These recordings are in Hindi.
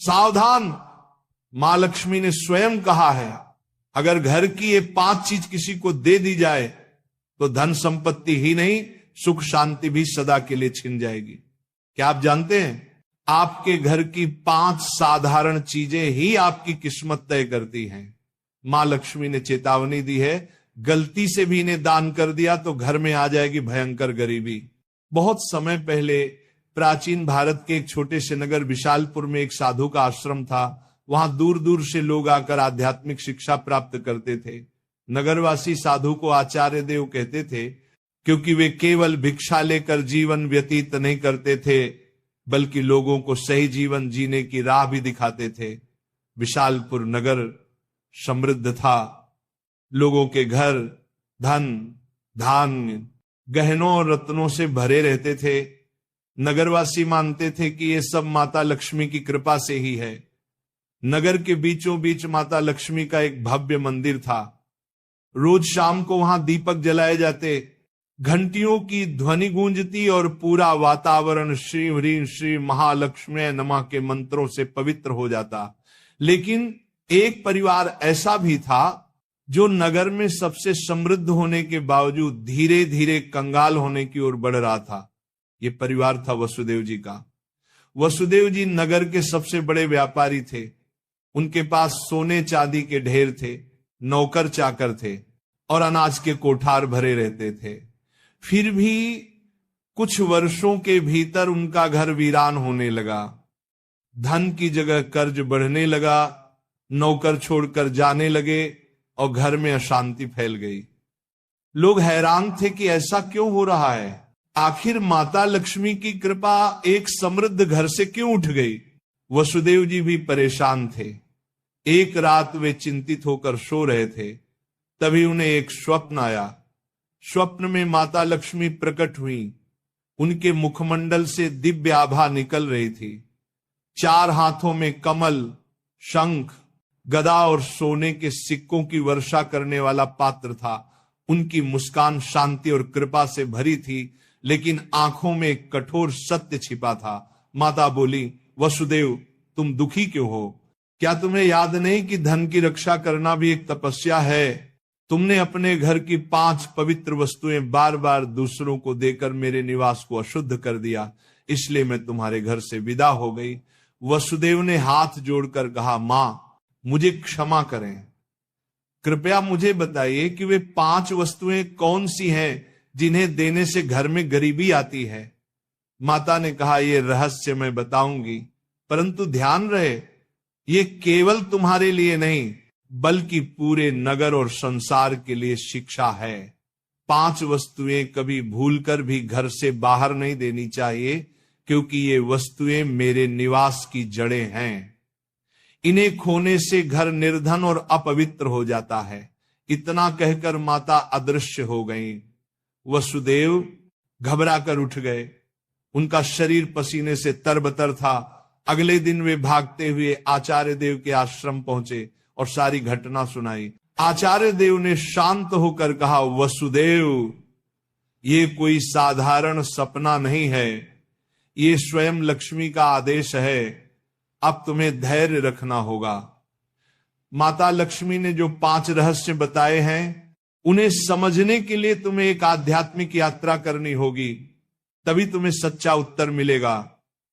सावधान, मां लक्ष्मी ने स्वयं कहा है, अगर घर की ये 5 चीज किसी को दे दी जाए तो धन संपत्ति ही नहीं, सुख शांति भी सदा के लिए छिन जाएगी। क्या आप जानते हैं, आपके घर की 5 साधारण चीजें ही आपकी किस्मत तय करती हैं। मां लक्ष्मी ने चेतावनी दी है, गलती से भी इन्हें दान कर दिया तो घर में आ जाएगी भयंकर गरीबी। बहुत समय पहले प्राचीन भारत के एक छोटे से नगर विशालपुर में एक साधु का आश्रम था। वहां दूर दूर से लोग आकर आध्यात्मिक शिक्षा प्राप्त करते थे। नगरवासी साधु को आचार्य देव कहते थे, क्योंकि वे केवल भिक्षा लेकर जीवन व्यतीत नहीं करते थे, बल्कि लोगों को सही जीवन जीने की राह भी दिखाते थे। विशालपुर नगर समृद्ध था, लोगों के घर धन धान्य गहनों और रत्नों से भरे रहते थे। नगरवासी मानते थे कि ये सब माता लक्ष्मी की कृपा से ही है। नगर के बीचों बीच माता लक्ष्मी का एक भव्य मंदिर था। रोज शाम को वहां दीपक जलाए जाते, घंटियों की ध्वनि गूंजती और पूरा वातावरण श्री ह्रीं श्री महालक्ष्मी नमः के मंत्रों से पवित्र हो जाता। लेकिन एक परिवार ऐसा भी था जो नगर में सबसे समृद्ध होने के बावजूद धीरे धीरे कंगाल होने की ओर बढ़ रहा था। यह परिवार था वसुदेव जी का। वसुदेव जी नगर के सबसे बड़े व्यापारी थे। उनके पास सोने चांदी के ढेर थे, नौकर चाकर थे और अनाज के कोठार भरे रहते थे। फिर भी कुछ वर्षों के भीतर उनका घर वीरान होने लगा। धन की जगह कर्ज बढ़ने लगा, नौकर छोड़कर जाने लगे और घर में अशांति फैल गई। लोग हैरान थे कि ऐसा क्यों हो रहा है, आखिर माता लक्ष्मी की कृपा एक समृद्ध घर से क्यों उठ गई। वसुदेव जी भी परेशान थे। एक रात वे चिंतित होकर सो रहे थे, तभी उन्हें एक स्वप्न आया। स्वप्न में माता लक्ष्मी प्रकट हुई। उनके मुखमंडल से दिव्य आभा निकल रही थी। 4 हाथों में कमल, शंख, गदा और सोने के सिक्कों की वर्षा करने वाला पात्र था। उनकी मुस्कान शांति और कृपा से भरी थी, लेकिन आंखों में एक कठोर सत्य छिपा था। माता बोली, वसुदेव तुम दुखी क्यों हो? क्या तुम्हें याद नहीं कि धन की रक्षा करना भी एक तपस्या है? तुमने अपने घर की 5 पवित्र वस्तुएं बार बार दूसरों को देकर मेरे निवास को अशुद्ध कर दिया, इसलिए मैं तुम्हारे घर से विदा हो गई। वसुदेव ने हाथ जोड़कर कहा, मां मुझे क्षमा करें, कृपया मुझे बताइए कि वे 5 वस्तुएं कौन सी हैं जिन्हें देने से घर में गरीबी आती है। माता ने कहा, यह रहस्य मैं बताऊंगी, परंतु ध्यान रहे ये केवल तुम्हारे लिए नहीं बल्कि पूरे नगर और संसार के लिए शिक्षा है। 5 वस्तुएं कभी भूलकर भी घर से बाहर नहीं देनी चाहिए, क्योंकि ये वस्तुएं मेरे निवास की जड़ें हैं। इन्हें खोने से घर निर्धन और अपवित्र हो जाता है। इतना कहकर माता अदृश्य हो गईं। वसुदेव घबरा कर उठ गए। उनका शरीर पसीने से तरबतर था। अगले दिन वे भागते हुए आचार्य देव के आश्रम पहुंचे और सारी घटना सुनाई। आचार्य देव ने शांत होकर कहा, वसुदेव ये कोई साधारण सपना नहीं है, ये स्वयं लक्ष्मी का आदेश है। अब तुम्हें धैर्य रखना होगा। माता लक्ष्मी ने जो 5 रहस्य बताए हैं, उन्हें समझने के लिए तुम्हें एक आध्यात्मिक यात्रा करनी होगी, तभी तुम्हें सच्चा उत्तर मिलेगा।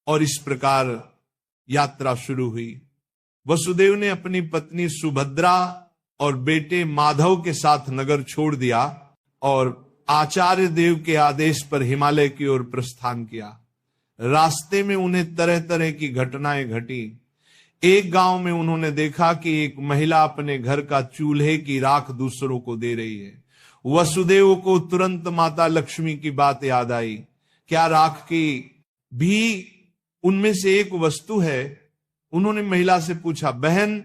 और इस प्रकार यात्रा शुरू हुई। वसुदेव ने अपनी पत्नी सुभद्रा और बेटे माधव के साथ नगर छोड़ दिया और आचार्य देव के आदेश पर हिमालय की ओर प्रस्थान किया। रास्ते में उन्हें तरह तरह की घटनाएं घटी। एक गांव में उन्होंने देखा कि एक महिला अपने घर का चूल्हे की राख दूसरों को दे रही है। वसुदेव को तुरंत माता लक्ष्मी की बात याद आई। क्या राख की भी उनमें से एक वस्तु है? उन्होंने महिला से पूछा, बहन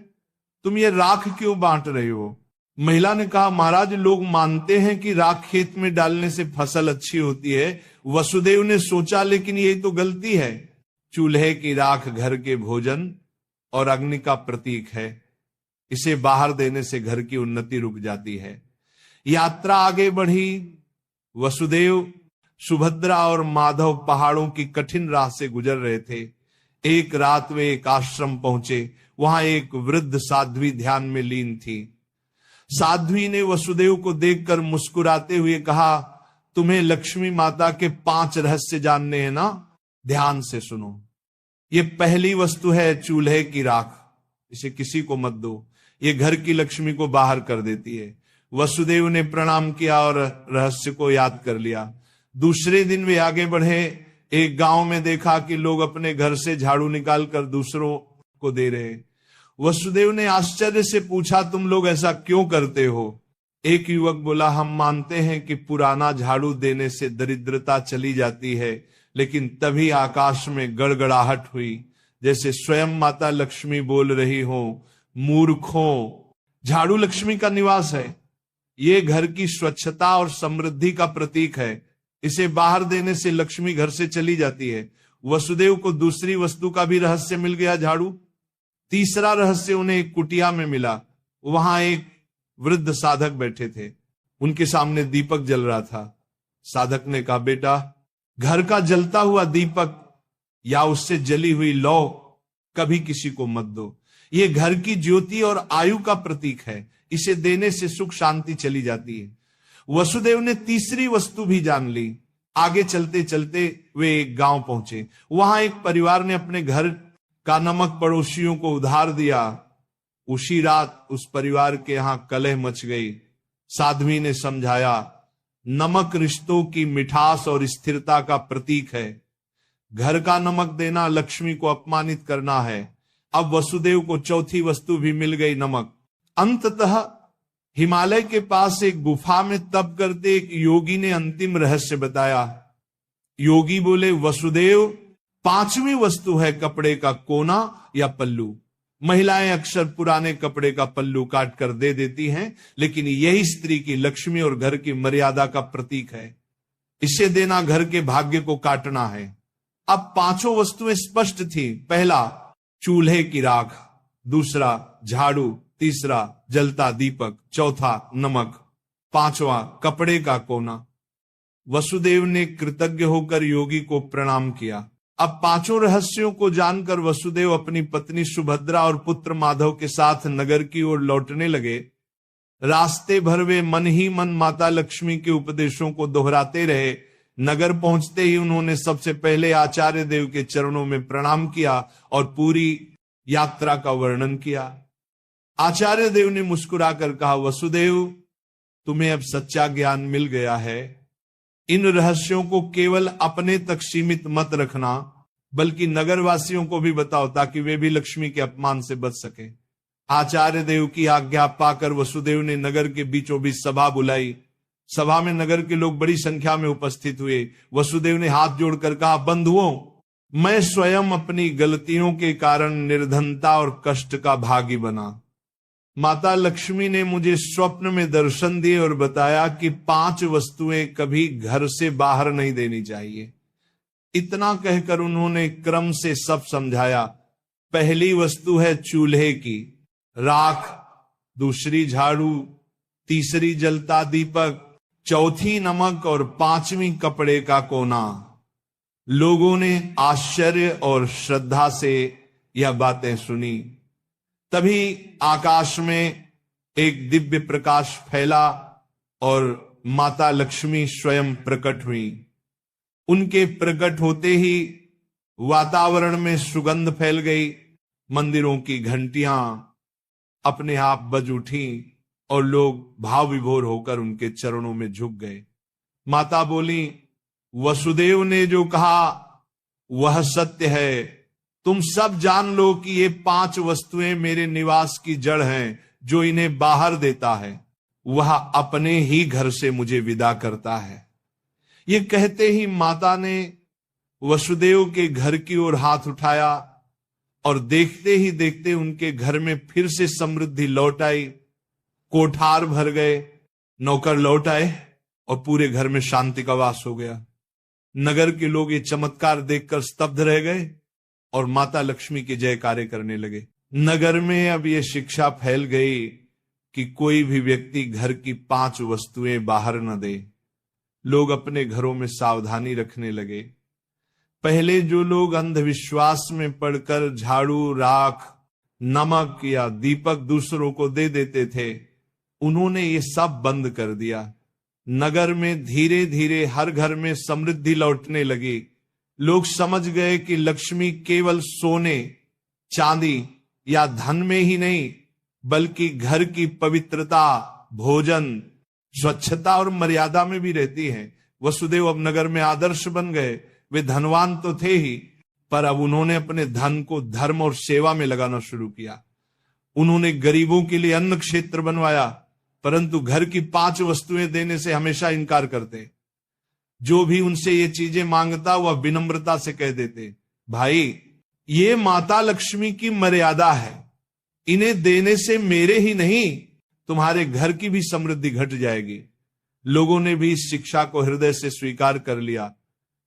तुम ये राख क्यों बांट रही हो? महिला ने कहा, महाराज लोग मानते हैं कि राख खेत में डालने से फसल अच्छी होती है। वसुदेव ने सोचा, लेकिन यही तो गलती है। चूल्हे की राख घर के भोजन और अग्नि का प्रतीक है। इसे बाहर देने से घर की उन्नति रुक जाती है। यात्रा आगे बढ़ी। वसुदेव, सुभद्रा और माधव पहाड़ों की कठिन राह से गुजर रहे थे। एक रात वे एक आश्रम पहुंचे। वहां एक वृद्ध साध्वी ध्यान में लीन थी। साध्वी ने वसुदेव को देखकर मुस्कुराते हुए कहा, तुम्हें लक्ष्मी माता के 5 रहस्य जानने हैं ना? ध्यान से सुनो। ये पहली वस्तु है चूल्हे की राख। इसे किसी को मत दो, ये घर की लक्ष्मी को बाहर कर देती है। वसुदेव ने प्रणाम किया और रहस्य को याद कर लिया। दूसरे दिन वे आगे बढ़े। एक गांव में देखा कि लोग अपने घर से झाड़ू निकालकर दूसरों को दे रहे। वसुदेव ने आश्चर्य से पूछा, तुम लोग ऐसा क्यों करते हो? एक युवक बोला, हम मानते हैं कि पुराना झाड़ू देने से दरिद्रता चली जाती है। लेकिन तभी आकाश में गड़गड़ाहट हुई, जैसे स्वयं माता लक्ष्मी बोल रही हो, मूर्खों, झाड़ू लक्ष्मी का निवास है। ये घर की स्वच्छता और समृद्धि का प्रतीक है। इसे बाहर देने से लक्ष्मी घर से चली जाती है। वसुदेव को दूसरी वस्तु का भी रहस्य मिल गया, झाड़ू। तीसरा रहस्य उन्हें एक कुटिया में मिला। वहां एक वृद्ध साधक बैठे थे। उनके सामने दीपक जल रहा था। साधक ने कहा, बेटा, घर का जलता हुआ दीपक या उससे जली हुई लौ कभी किसी को मत दो। ये घर की ज्योति और आयु का प्रतीक है। इसे देने से सुख शांति चली जाती है। वसुदेव ने तीसरी वस्तु भी जान ली। आगे चलते चलते वे एक गांव पहुंचे। वहां एक परिवार ने अपने घर का नमक पड़ोसियों को उधार दिया। उसी रात उस परिवार के यहां कलह मच गई। साध्वी ने समझाया, नमक रिश्तों की मिठास और स्थिरता का प्रतीक है। घर का नमक देना लक्ष्मी को अपमानित करना है। अब वसुदेव को चौथी वस्तु भी मिल गई, नमक। अंततः हिमालय के पास एक गुफा में तप करते एक योगी ने अंतिम रहस्य बताया। योगी बोले, वसुदेव, 5वीं वस्तु है कपड़े का कोना या पल्लू। महिलाएं अक्सर पुराने कपड़े का पल्लू काट कर दे देती हैं, लेकिन यही स्त्री की लक्ष्मी और घर की मर्यादा का प्रतीक है। इसे देना घर के भाग्य को काटना है। अब 5 वस्तुएं स्पष्ट थी। पहला, चूल्हे की राख। दूसरा, झाड़ू। तीसरा, जलता दीपक। चौथा, नमक। 5वां, कपड़े का कोना। वसुदेव ने कृतज्ञ होकर योगी को प्रणाम किया। अब 5 रहस्यों को जानकर वसुदेव अपनी पत्नी सुभद्रा और पुत्र माधव के साथ नगर की ओर लौटने लगे। रास्ते भर वे मन ही मन माता लक्ष्मी के उपदेशों को दोहराते रहे। नगर पहुंचते ही उन्होंने सबसे पहले आचार्य देव के चरणों में प्रणाम किया और पूरी यात्रा का वर्णन किया। आचार्य देव ने मुस्कुराकर कहा, वसुदेव, तुम्हें अब सच्चा ज्ञान मिल गया है। इन रहस्यों को केवल अपने तक सीमित मत रखना, बल्कि नगरवासियों को भी बताओ, ताकि वे भी लक्ष्मी के अपमान से बच सके। आचार्य देव की आज्ञा पाकर वसुदेव ने नगर के बीचों बीच सभा बुलाई। सभा में नगर के लोग बड़ी संख्या में उपस्थित हुए। वसुदेव ने हाथ जोड़कर कहा, बंधुओं, मैं स्वयं अपनी गलतियों के कारण निर्धनता और कष्ट का भागी बना। माता लक्ष्मी ने मुझे स्वप्न में दर्शन दिए और बताया कि 5 वस्तुएं कभी घर से बाहर नहीं देनी चाहिए। इतना कहकर उन्होंने क्रम से सब समझाया। पहली वस्तु है चूल्हे की राख, दूसरी झाड़ू, तीसरी जलता दीपक, चौथी नमक और 5वीं कपड़े का कोना। लोगों ने आश्चर्य और श्रद्धा से यह बातें सुनी। तभी आकाश में एक दिव्य प्रकाश फैला और माता लक्ष्मी स्वयं प्रकट हुई। उनके प्रकट होते ही वातावरण में सुगंध फैल गई। मंदिरों की घंटियां अपने आप बज उठी और लोग भाव विभोर होकर उनके चरणों में झुक गए। माता बोली, वसुदेव ने जो कहा वह सत्य है। तुम सब जान लो कि ये 5 वस्तुएं मेरे निवास की जड़ हैं। जो इन्हें बाहर देता है वह अपने ही घर से मुझे विदा करता है। ये कहते ही माता ने वसुदेव के घर की ओर हाथ उठाया और देखते ही देखते उनके घर में फिर से समृद्धि लौट आई। कोठार भर गए, नौकर लौट आए और पूरे घर में शांति का वास हो गया। नगर के लोग ये चमत्कार देखकर स्तब्ध रह गए और माता लक्ष्मी के जयकारे करने लगे। नगर में अब ये शिक्षा फैल गई कि कोई भी व्यक्ति घर की 5 वस्तुएं बाहर न दे। लोग अपने घरों में सावधानी रखने लगे। पहले जो लोग अंधविश्वास में पड़कर झाड़ू, राख, नमक या दीपक दूसरों को दे देते थे, उन्होंने ये सब बंद कर दिया। नगर में धीरे धीरे हर घर में समृद्धि लौटने लगी। लोग समझ गए कि लक्ष्मी केवल सोने, चांदी या धन में ही नहीं, बल्कि घर की पवित्रता, भोजन, स्वच्छता और मर्यादा में भी रहती है। वसुदेव अब नगर में आदर्श बन गए। वे धनवान तो थे ही, पर अब उन्होंने अपने धन को धर्म और सेवा में लगाना शुरू किया। उन्होंने गरीबों के लिए अन्न क्षेत्र बनवाया, परंतु घर की 5 वस्तुएं देने से हमेशा इनकार करते। जो भी उनसे ये चीजें मांगता वह विनम्रता से कह देते, भाई ये माता लक्ष्मी की मर्यादा है, इन्हें देने से मेरे ही नहीं तुम्हारे घर की भी समृद्धि घट जाएगी। लोगों ने भी इस शिक्षा को हृदय से स्वीकार कर लिया।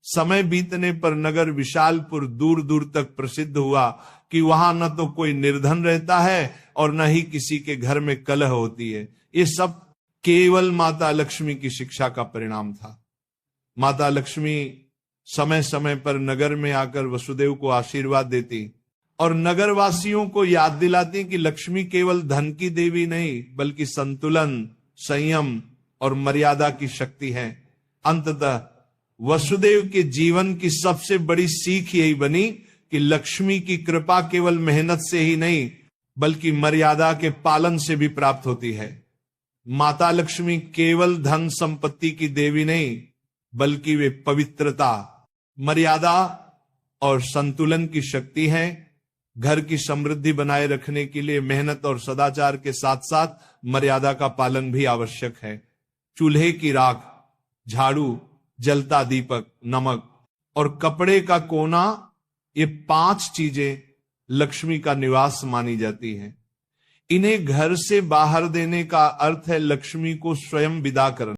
समय बीतने पर नगर विशालपुर दूर दूर तक प्रसिद्ध हुआ कि वहां न तो कोई निर्धन रहता है और न ही किसी के घर में कलह होती है। ये सब केवल माता लक्ष्मी की शिक्षा का परिणाम था। माता लक्ष्मी समय समय पर नगर में आकर वसुदेव को आशीर्वाद देती और नगरवासियों को याद दिलाती कि लक्ष्मी केवल धन की देवी नहीं, बल्कि संतुलन, संयम और मर्यादा की शक्ति है। अंततः वसुदेव के जीवन की सबसे बड़ी सीख यही बनी कि लक्ष्मी की कृपा केवल मेहनत से ही नहीं, बल्कि मर्यादा के पालन से भी प्राप्त होती है। माता लक्ष्मी केवल धन संपत्ति की देवी नहीं, बल्कि वे पवित्रता, मर्यादा और संतुलन की शक्ति है। घर की समृद्धि बनाए रखने के लिए मेहनत और सदाचार के साथ साथ मर्यादा का पालन भी आवश्यक है। चूल्हे की राख, झाड़ू, जलता दीपक, नमक और कपड़े का कोना, ये 5 चीजें लक्ष्मी का निवास मानी जाती हैं। इन्हें घर से बाहर देने का अर्थ है लक्ष्मी को स्वयं विदा करना।